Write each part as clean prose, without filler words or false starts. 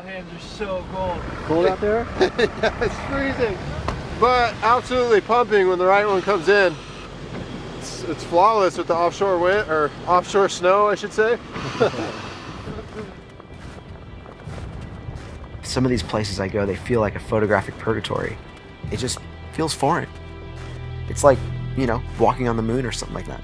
My hands are so cold. Cold out there? Yeah, it's freezing, but absolutely pumping when the right one comes in. It's flawless with the offshore wind, or offshore snow, I should say. Some of these places I go, they feel like a photographic purgatory. It just feels foreign. It's like, you know, walking on the moon or something like that.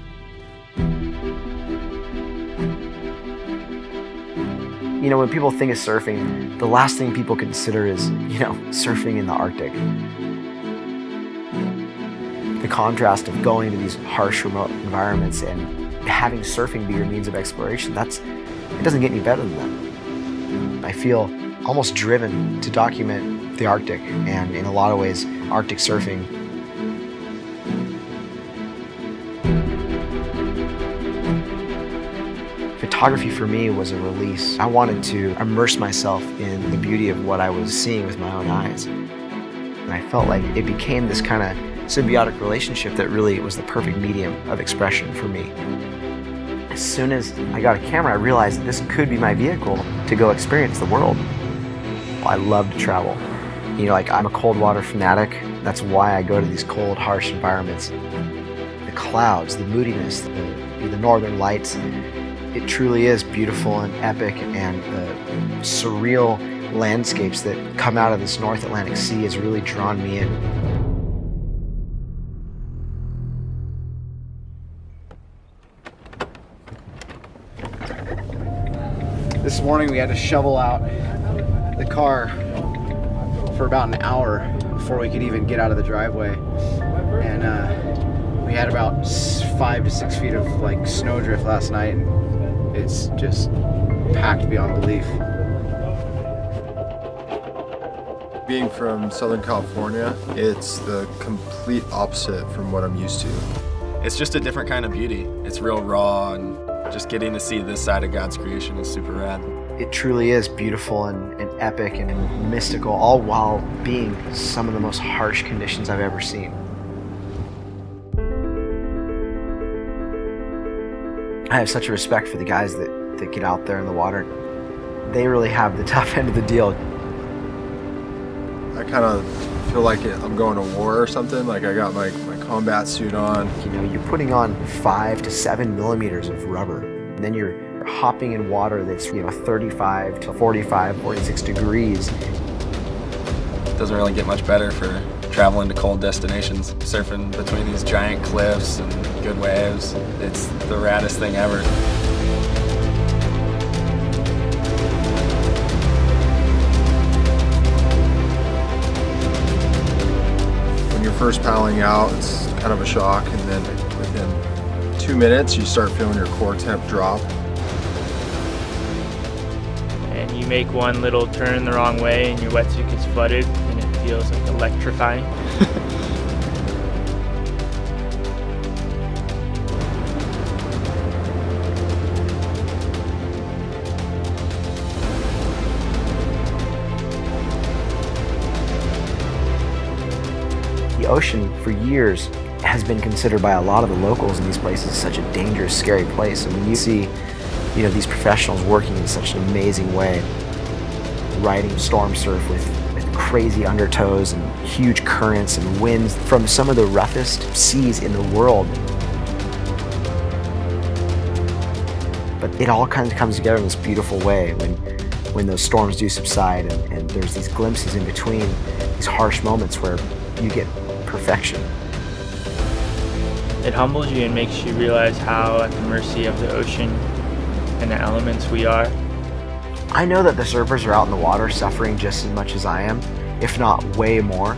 You know, when people think of surfing, the last thing people consider is, you know, surfing in the Arctic. The contrast of going to these harsh, remote environments and having surfing be your means of exploration, it doesn't get any better than that. I feel almost driven to document the Arctic, and in a lot of ways, Arctic surfing. Photography for me was a release. I wanted to immerse myself in the beauty of what I was seeing with my own eyes. And I felt like it became this kind of symbiotic relationship that really was the perfect medium of expression for me. As soon as I got a camera, I realized that this could be my vehicle to go experience the world. I love to travel. You know, like, I'm a cold water fanatic. That's why I go to these cold, harsh environments. The clouds, the moodiness, the northern lights, it truly is beautiful and epic, and the surreal landscapes that come out of this North Atlantic Sea has really drawn me in. This morning we had to shovel out the car for about an hour before we could even get out of the driveway, and we had about 5 to 6 feet of like snowdrift last night, and it's just packed beyond belief. Being from Southern California, it's the complete opposite from what I'm used to. It's just a different kind of beauty. It's real raw, and just getting to see this side of God's creation is super rad. It truly is beautiful and epic and mystical, all while being some of the most harsh conditions I've ever seen. I have such a respect for the guys that get out there in the water. They really have the tough end of the deal. I kind of feel like I'm going to war or something. Like, I got my combat suit on. You know, you're putting on 5 to 7 millimeters of rubber, and then you're hopping in water that's, you know, 35 to 45, 46 degrees. It doesn't really get much better for traveling to cold destinations. Surfing between these giant cliffs and good waves, it's the raddest thing ever. When you're first paddling out, it's kind of a shock, and then within 2 minutes you start feeling your core temp drop. And you make one little turn the wrong way and your wetsuit gets flooded, and it feels like electrifying. The ocean, for years, has been considered by a lot of the locals in these places such a dangerous, scary place. And when you see, you know, these professionals working in such an amazing way, riding storm surf with crazy undertows and huge currents and winds from some of the roughest seas in the world. But it all kind of comes together in this beautiful way when those storms do subside, and there's these glimpses in between, these harsh moments where you get perfection. It humbles you and makes you realize how at the mercy of the ocean and the elements we are. I know that the surfers are out in the water suffering just as much as I am, if not way more.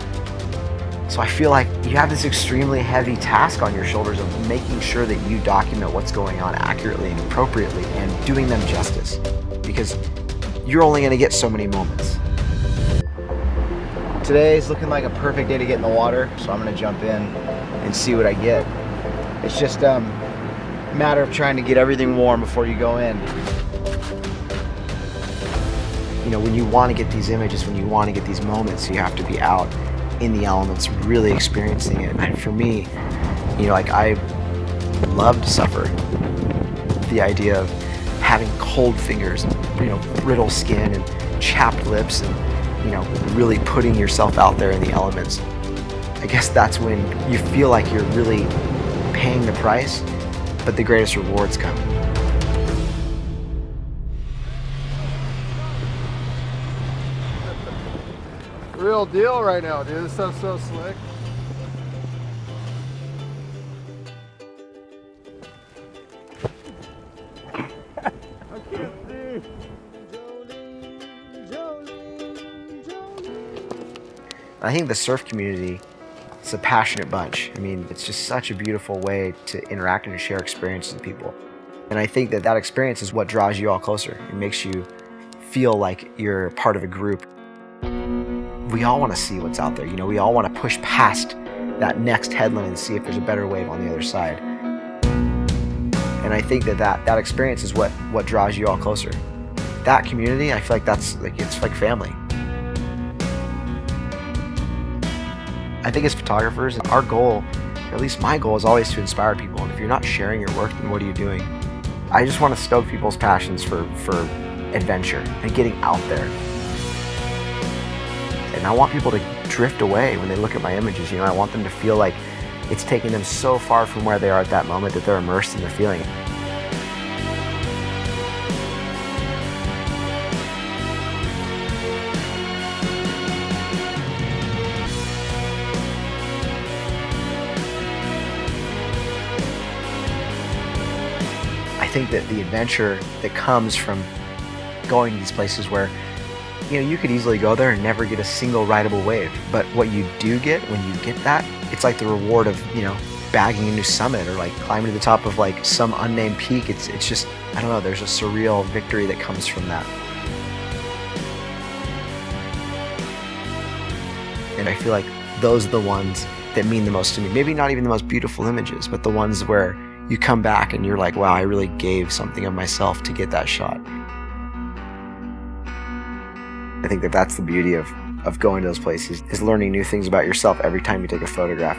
So I feel like you have this extremely heavy task on your shoulders of making sure that you document what's going on accurately and appropriately and doing them justice, because you're only going to get so many moments. Today's looking like a perfect day to get in the water, so I'm gonna jump in and see what I get. It's just a matter of trying to get everything warm before you go in. You know, when you want to get these images, when you want to get these moments, you have to be out in the elements, really experiencing it. And for me, you know, like, I love to suffer. The idea of having cold fingers, brittle skin and chapped lips, and really putting yourself out there in the elements. I guess that's when you feel like you're really paying the price, but the greatest rewards come. Real deal right now, dude. This stuff's so slick. I can't see. I think the surf community is a passionate bunch. I mean, it's just such a beautiful way to interact and share experiences with people. And I think that experience is what draws you all closer. It makes you feel like you're part of a group. We all want to see what's out there. We all want to push past that next headland and see if there's a better wave on the other side. And I think that experience is what draws you all closer. That community, I feel like it's like family. I think as photographers, our goal, or at least my goal, is always to inspire people. And if you're not sharing your work, then what are you doing? I just want to stoke people's passions for adventure and getting out there. And I want people to drift away when they look at my images. I want them to feel like it's taking them so far from where they are at that moment that they're immersed in the feeling. I think that the adventure that comes from going to these places where you could easily go there and never get a single rideable wave. But what you do get when you get that, it's like the reward of, bagging a new summit or like climbing to the top of like some unnamed peak. It's just, I don't know, there's a surreal victory that comes from that. And I feel like those are the ones that mean the most to me. Maybe not even the most beautiful images, but the ones where you come back and you're like, wow, I really gave something of myself to get that shot. I think that's the beauty of going to those places, is learning new things about yourself every time you take a photograph.